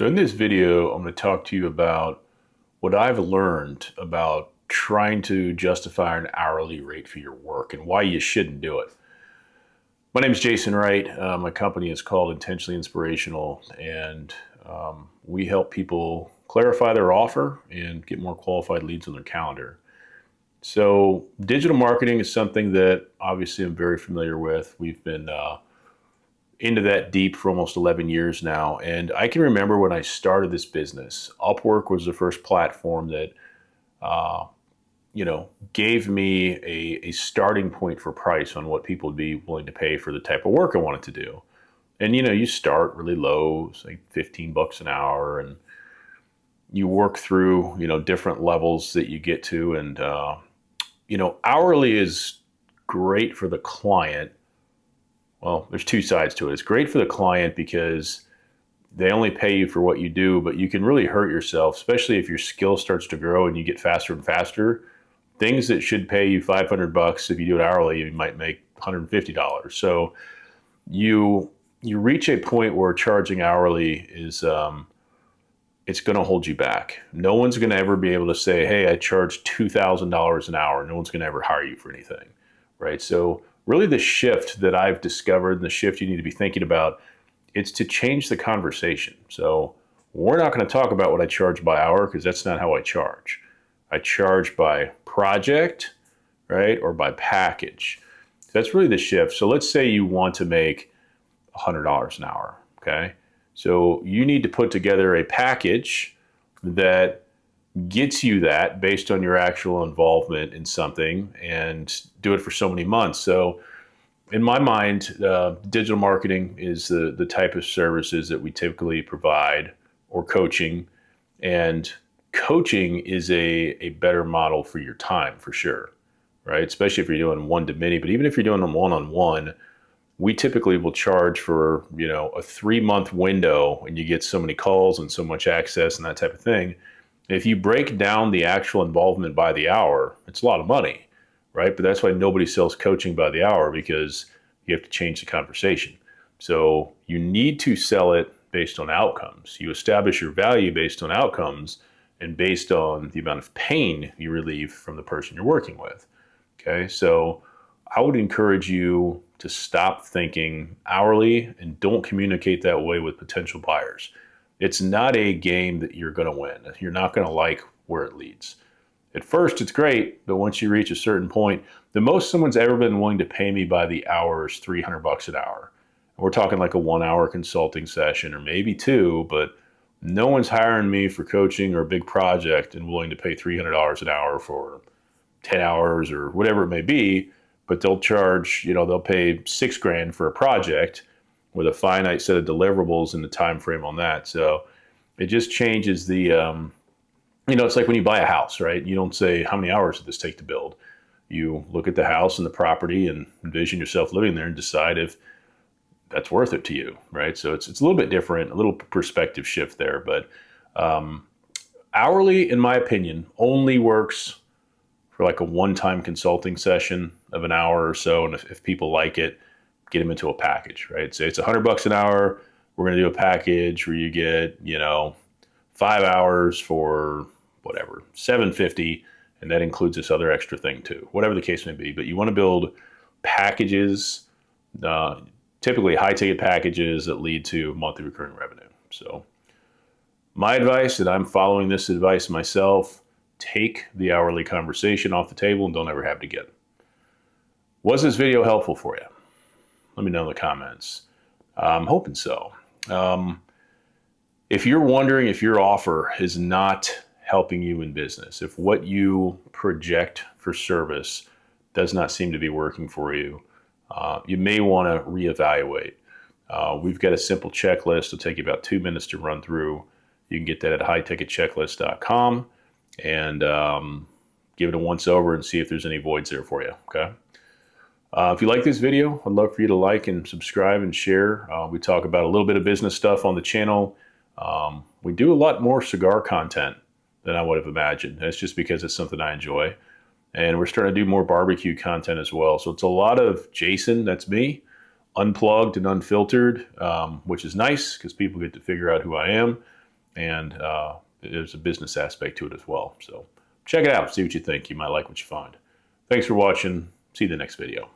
So in this video, I'm going to talk to you about what I've learned about trying to justify an hourly rate for your work and why you shouldn't do it. My name is Jason Wright. My company is called Intentionally Inspirational, and we help people clarify their offer and get more qualified leads on their calendar. So digital marketing is something that obviously I'm very familiar with. We've been into that deep for almost 11 years now. And I can remember when I started this business, Upwork was the first platform that, uh, gave me a starting point for price on what people would be willing to pay for the type of work I wanted to do. And, you start really low, it's like 15 bucks an hour, and you work through, different levels that you get to. And, hourly is great for the client. Well, there's two sides to it. It's great for the client because they only pay you for what you do, but you can really hurt yourself, especially if your skill starts to grow and you get faster and faster. Things that should pay you 500 bucks, if you do it hourly, you might make $150. So you reach a point where charging hourly is it's going to hold you back. No one's going to ever be able to say, "Hey, I charge $2,000 an hour." No one's going to ever hire you for anything, right? So really the shift that I've discovered and the shift you need to be thinking about, it's to change the conversation. So we're not going to talk about what I charge by hour because that's not how I charge. I charge by project, right? Or by package. That's really the shift. So let's say you want to make $100 an hour, okay? So you need to put together a package that gets you that based on your actual involvement in something and do it for so many months. So in my mind, digital marketing is the type of services that we typically provide, or coaching. And coaching is a better model for your time, for sure, right? Especially if you're doing one to many, but even if you're doing them one-on-one, we typically will charge for, a 3-month window, and you get so many calls and so much access and that type of thing. If you break down the actual involvement by the hour, it's a lot of money, right? But that's why nobody sells coaching by the hour, because you have to change the conversation. So you need to sell it based on outcomes. You establish your value based on outcomes and based on the amount of pain you relieve from the person you're working with. Okay, so I would encourage you to stop thinking hourly and don't communicate that way with potential buyers. It's not a game that you're going to win. You're not going to like where it leads. At first, it's great, but once you reach a certain point, the most someone's ever been willing to pay me by the hour is 300 bucks an hour. And we're talking like a 1 hour consulting session, or maybe two, but no one's hiring me for coaching or a big project and willing to pay $300 an hour for 10 hours or whatever it may be. But they'll charge, they'll pay 6 grand for a project with a finite set of deliverables and the time frame on that. So it just changes the, it's like when you buy a house, right? You don't say, how many hours did this take to build? You look at the house and the property and envision yourself living there and decide if that's worth it to you, right? So it's a little bit different, a little perspective shift there. But hourly, in my opinion, only works for like a one-time consulting session of an hour or so. And if people like it, get them into a package, right? Say it's 100 bucks an hour. We're going to do a package where you get, 5 hours for whatever, 750, and that includes this other extra thing too, whatever the case may be. But you want to build packages, typically high ticket packages that lead to monthly recurring revenue. So my advice, and I'm following this advice myself, take the hourly conversation off the table and don't ever have it again. Was this video helpful for you? Let me know in the comments. I'm hoping so. If you're wondering if your offer is not helping you in business, if what you project for service does not seem to be working for you, you may want to reevaluate. We've got a simple checklist. It'll take you about 2 minutes to run through. You can get that at highticketchecklist.com and give it a once over and see if there's any voids there for you. Okay. If you like this video, I'd love for you to like and subscribe and share. We talk about a little bit of business stuff on the channel. We do a lot more cigar content than I would have imagined. That's just because it's something I enjoy. And we're starting to do more barbecue content as well. So it's a lot of Jason, that's me, unplugged and unfiltered, which is nice because people get to figure out who I am. and there's a business aspect to it as well. So check it out, see what you think. You might like what you find. Thanks for watching. See you in the next video.